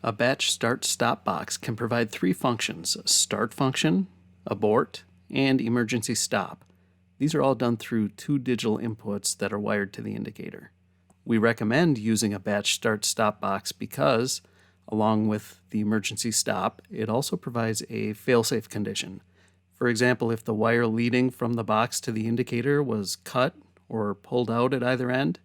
A batch start-stop box can provide three functions: a start function, abort, and emergency stop. These are all done through two digital inputs that are wired to the indicator. We recommend using a batch start-stop box because, along with the emergency stop, it also provides a failsafe condition. For example, if the wire leading from the box to the indicator was cut or pulled out at either end,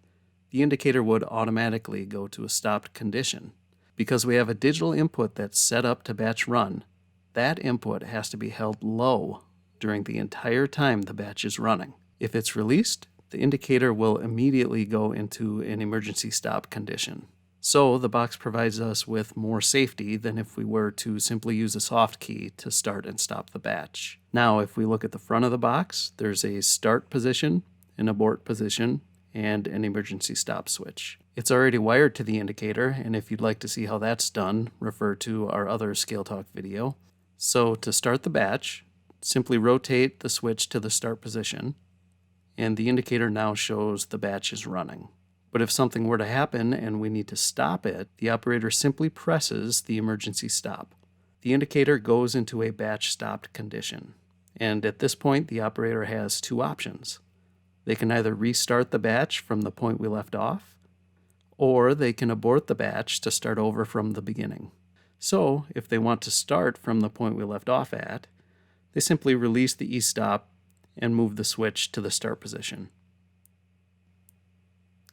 the indicator would automatically go to a stopped condition. Because we have a digital input that's set up to batch run, that input has to be held low during the entire time the batch is running. If it's released, the indicator will immediately go into an emergency stop condition. So the box provides us with more safety than if we were to simply use a soft key to start and stop the batch. Now, if we look at the front of the box, there's a start position, an abort position, and an emergency stop switch. It's already wired to the indicator, and if you'd like to see how that's done, refer to our other ScaleTalk video. So to start the batch, simply rotate the switch to the start position, and the indicator now shows the batch is running. But if something were to happen and we need to stop it, the operator simply presses the emergency stop. The indicator goes into a batch stopped condition, and at this point the operator has two options. They can either restart the batch from the point we left off, or they can abort the batch to start over from the beginning. So, if they want to start from the point we left off at, they simply release the e-stop and move the switch to the start position.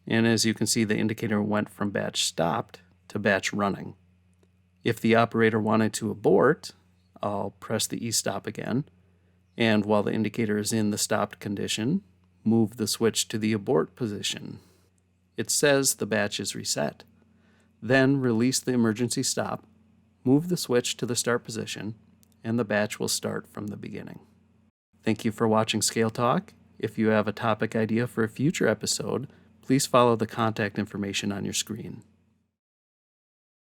And as you can see, the indicator went from batch stopped to batch running. If the operator wanted to abort, I'll press the e-stop again, and while the indicator is in the stopped condition, move the switch to the abort position. It says the batch is reset. Then release the emergency stop, move the switch to the start position, and the batch will start from the beginning. Thank you for watching ScaleTalk. If you have a topic idea for a future episode, please follow the contact information on your screen.